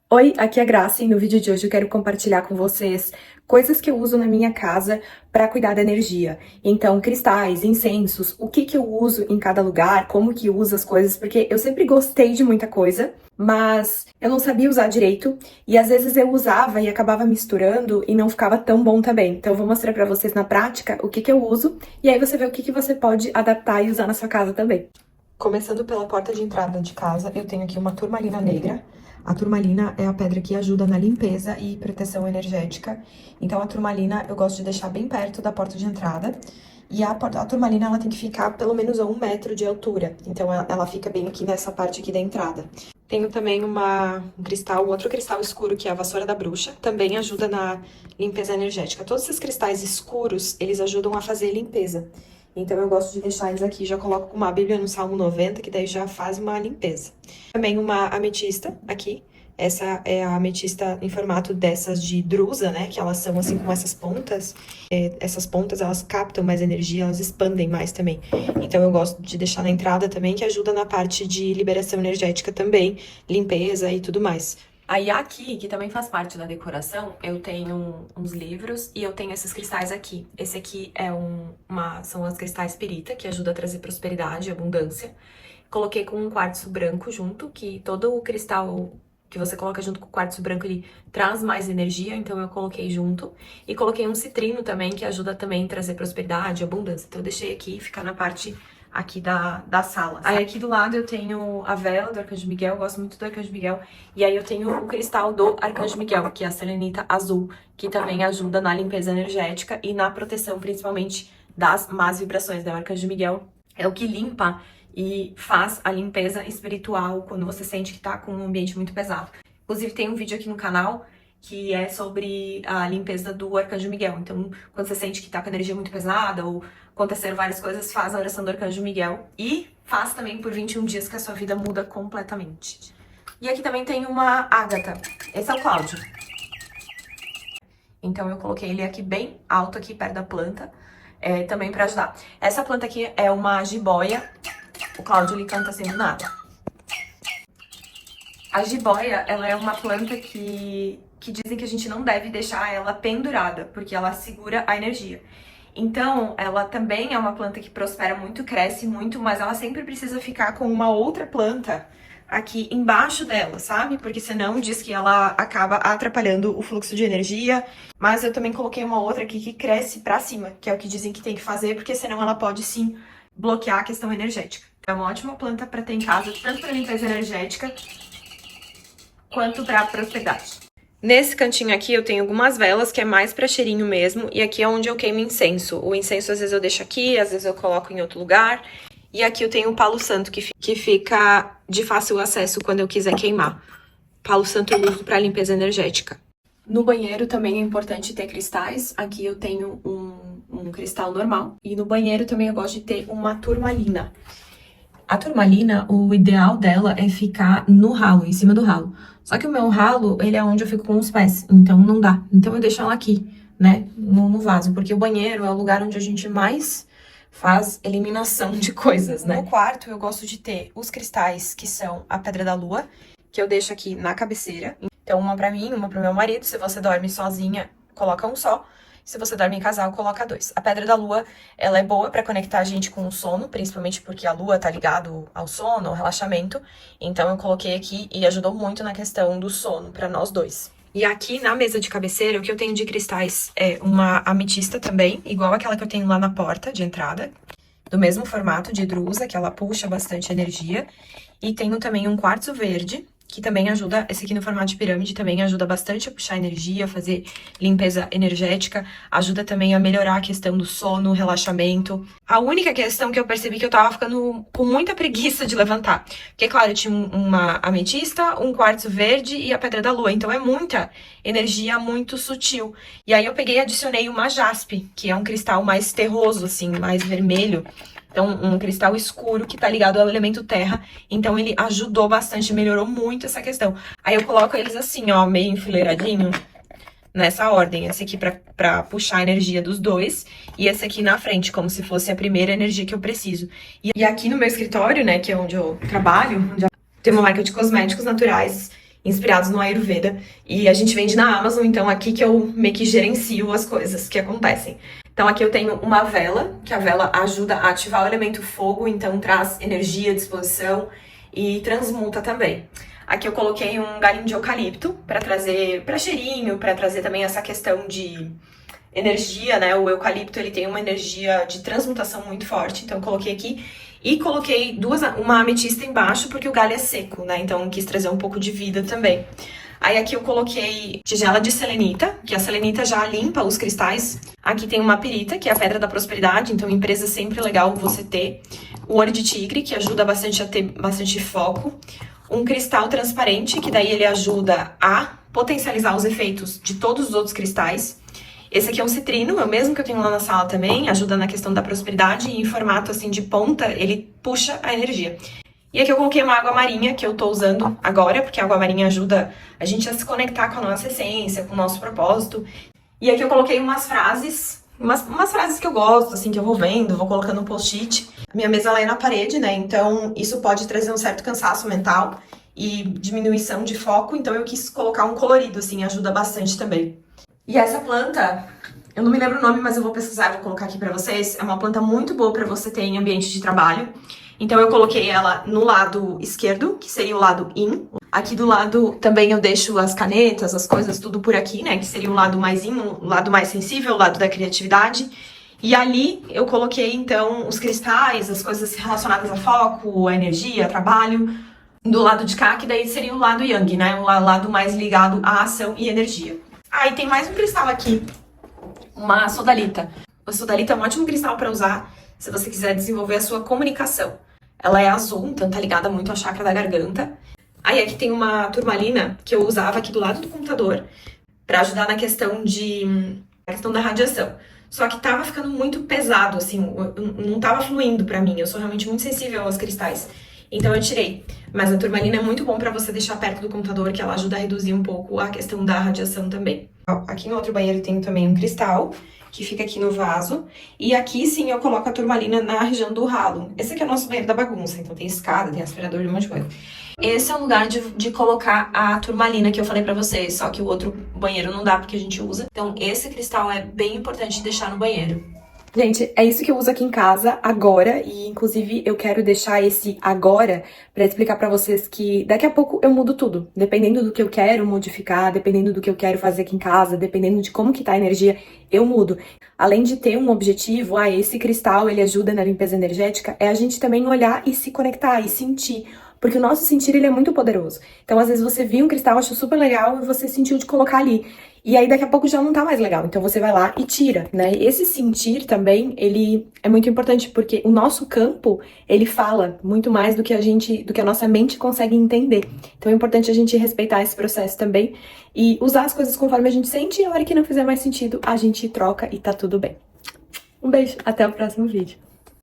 Oi, aqui é a Graça e no vídeo de hoje eu quero compartilhar com vocês coisas que eu uso na minha casa para cuidar da energia. Então, cristais, incensos, o que que eu uso em cada lugar, como que uso as coisas, porque eu sempre gostei de muita coisa, mas eu não sabia usar direito e às vezes eu usava e acabava misturando e não ficava tão bom também. Então, eu vou mostrar para vocês na prática o que que eu uso e aí você vê o que que você pode adaptar e usar na sua casa também. Começando pela porta de entrada de casa, eu tenho aqui uma turmalina negra. A turmalina é a pedra que ajuda na limpeza e proteção energética. Então, a turmalina eu gosto de deixar bem perto da porta de entrada. E a turmalina ela tem que ficar pelo menos a 1 metro de altura. Então, ela fica bem aqui nessa parte aqui da entrada. Tenho também outro cristal escuro, que é a vassoura da bruxa. Também ajuda na limpeza energética. Todos esses cristais escuros, eles ajudam a fazer limpeza. Então, eu gosto de deixar eles aqui, já coloco uma Bíblia no Salmo 90, que daí já faz uma limpeza. Também uma ametista aqui. Essa é a ametista em formato dessas de drusa, né? Que elas são assim com essas pontas. Essas pontas, elas captam mais energia, elas expandem mais também. Então, eu gosto de deixar na entrada também, que ajuda na parte de liberação energética também, limpeza e tudo mais. Aí aqui, que também faz parte da decoração, eu tenho uns livros e eu tenho esses cristais aqui. Esse aqui é são as cristais pirita, que ajuda a trazer prosperidade e abundância. Coloquei com um quartzo branco junto, que todo o cristal que você coloca junto com o quartzo branco, ele traz mais energia, então eu coloquei junto. E coloquei um citrino também, que ajuda também a trazer prosperidade e abundância. Então eu deixei aqui, ficar na parte aqui da sala. Aí aqui do lado eu tenho a vela do Arcanjo Miguel, eu gosto muito do Arcanjo Miguel. E aí eu tenho o cristal do Arcanjo Miguel, que é a selenita azul, que também ajuda na limpeza energética e na proteção, principalmente, das más vibrações, né? O Arcanjo Miguel é o que limpa e faz a limpeza espiritual quando você sente que tá com um ambiente muito pesado. Inclusive tem um vídeo aqui no canal que é sobre a limpeza do Arcanjo Miguel. Então, quando você sente que tá com a energia muito pesada ou aconteceram várias coisas, faz a oração do Arcanjo Miguel e faz também por 21 dias que a sua vida muda completamente. E aqui também tem uma ágata. Esse é o Cláudio. Então eu coloquei ele aqui bem alto, aqui perto da planta, também pra ajudar. Essa planta aqui é uma jiboia. O Cláudio, ele canta assim do nada. A jiboia, ela é uma planta que dizem que a gente não deve deixar ela pendurada, porque ela segura a energia. Então, ela também é uma planta que prospera muito, cresce muito, mas ela sempre precisa ficar com uma outra planta aqui embaixo dela, sabe? Porque senão diz que ela acaba atrapalhando o fluxo de energia. Mas eu também coloquei uma outra aqui que cresce pra cima, que é o que dizem que tem que fazer, porque senão ela pode sim bloquear a questão energética. É uma ótima planta para ter em casa, tanto para limpeza energética quanto para prosperidade. Nesse cantinho aqui eu tenho algumas velas, que é mais para cheirinho mesmo, e aqui é onde eu queimo incenso. O incenso às vezes eu deixo aqui, às vezes eu coloco em outro lugar. E aqui eu tenho o palo santo, que fica de fácil acesso quando eu quiser queimar. Palo santo eu uso para limpeza energética. No banheiro também é importante ter cristais. Aqui eu tenho um cristal normal. E no banheiro também eu gosto de ter uma turmalina. A turmalina, o ideal dela é ficar no ralo, em cima do ralo. Só que o meu ralo, ele é onde eu fico com os pés, então não dá. Então eu deixo ela aqui, né, no vaso, porque o banheiro é o lugar onde a gente mais faz eliminação de coisas, né? No quarto eu gosto de ter os cristais, que são a pedra da lua, que eu deixo aqui na cabeceira. Então uma pra mim, uma pro meu marido. Se você dorme sozinha, coloca um só. Se você dorme em casal, coloca 2. A pedra da lua, ela é boa pra conectar a gente com o sono, principalmente porque a lua tá ligado ao sono, ao relaxamento. Então eu coloquei aqui e ajudou muito na questão do sono pra nós dois. E aqui na mesa de cabeceira, o que eu tenho de cristais é uma ametista também, igual aquela que eu tenho lá na porta de entrada, do mesmo formato de drusa, que ela puxa bastante energia. E tenho também um quartzo verde, que também ajuda, esse aqui no formato de pirâmide também ajuda bastante a puxar energia, a fazer limpeza energética, ajuda também a melhorar a questão do sono, relaxamento. A única questão que eu percebi que eu tava ficando com muita preguiça de levantar, porque claro, eu tinha uma ametista, um quartzo verde e a pedra da lua, então é muita energia, muito sutil. E aí eu peguei e adicionei uma jaspe, que é um cristal mais terroso, assim, mais vermelho. Então, um cristal escuro que tá ligado ao elemento terra. Então, ele ajudou bastante, melhorou muito essa questão. Aí, eu coloco eles assim, ó, meio enfileiradinho, nessa ordem. Esse aqui pra puxar a energia dos dois. E esse aqui na frente, como se fosse a primeira energia que eu preciso. E aqui no meu escritório, né, que é onde eu trabalho, tem uma marca de cosméticos naturais. inspirados no Ayurveda. E a gente vende na Amazon, então aqui que eu meio que gerencio as coisas que acontecem. Então aqui eu tenho uma vela, que a vela ajuda a ativar o elemento fogo, então traz energia, disposição e transmuta também. Aqui eu coloquei um galinho de eucalipto para trazer para cheirinho, para trazer também essa questão de energia, né? O eucalipto, ele tem uma energia de transmutação muito forte, então eu coloquei aqui. E coloquei uma ametista embaixo, porque o galho é seco, né? Então eu quis trazer um pouco de vida também. Aí aqui eu coloquei tigela de selenita, que a selenita já limpa os cristais. Aqui tem uma pirita, que é a pedra da prosperidade, então empresa é sempre legal você ter. O olho de tigre, que ajuda bastante a ter bastante foco. Um cristal transparente, que daí ele ajuda a potencializar os efeitos de todos os outros cristais. Esse aqui é um citrino, é o mesmo que eu tenho lá na sala também, ajuda na questão da prosperidade e em formato assim de ponta, ele puxa a energia. E aqui eu coloquei uma água marinha que eu tô usando agora, porque a água marinha ajuda a gente a se conectar com a nossa essência, com o nosso propósito. E aqui eu coloquei umas frases, umas frases que eu gosto, assim, que eu vou vendo, vou colocando um post-it. A minha mesa ela é na parede, né, então isso pode trazer um certo cansaço mental e diminuição de foco, então eu quis colocar um colorido, assim, ajuda bastante também. E essa planta, eu não me lembro o nome, mas eu vou pesquisar, vou colocar aqui pra vocês. É uma planta muito boa pra você ter em ambiente de trabalho. Então eu coloquei ela no lado esquerdo, que seria o lado yin. Aqui do lado também eu deixo as canetas, as coisas tudo por aqui, né? Que seria o lado mais yin, o lado mais sensível, o lado da criatividade. E ali eu coloquei então os cristais, as coisas relacionadas a foco, a energia, a trabalho. Do lado de cá, que daí seria o lado yang, né? O lado mais ligado à ação e energia. Ah, e tem mais um cristal aqui, uma sodalita. A sodalita é um ótimo cristal para usar se você quiser desenvolver a sua comunicação. Ela é azul, então tá ligada muito ao chakra da garganta. Aí aqui tem uma turmalina que eu usava aqui do lado do computador para ajudar na questão da radiação. Só que tava ficando muito pesado, assim, não tava fluindo para mim. Eu sou realmente muito sensível aos cristais. Então eu tirei. Mas a turmalina é muito bom pra você deixar perto do computador, que ela ajuda a reduzir um pouco a questão da radiação também. Aqui no outro banheiro tem também um cristal, que fica aqui no vaso. E aqui sim eu coloco a turmalina na região do ralo. Esse aqui é o nosso banheiro da bagunça, então tem escada, tem aspirador e um monte de coisa. Esse é o lugar de colocar a turmalina que eu falei pra vocês, só que o outro banheiro não dá porque a gente usa. Então esse cristal é bem importante deixar no banheiro. Gente, é isso que eu uso aqui em casa agora e inclusive eu quero deixar esse agora pra explicar pra vocês que daqui a pouco eu mudo tudo, dependendo do que eu quero modificar, dependendo do que eu quero fazer aqui em casa, dependendo de como que tá a energia, eu mudo. Além de ter um objetivo, esse cristal ele ajuda na limpeza energética, é a gente também olhar e se conectar e sentir. Porque o nosso sentir, ele é muito poderoso. Então, às vezes, você viu um cristal, achou super legal e você sentiu de colocar ali. E aí, daqui a pouco, já não tá mais legal. Então, você vai lá e tira, né? Esse sentir também, ele é muito importante, porque o nosso campo, ele fala muito mais do que a nossa mente consegue entender. Então, é importante a gente respeitar esse processo também e usar as coisas conforme a gente sente e a hora que não fizer mais sentido, a gente troca e tá tudo bem. Um beijo, até o próximo vídeo.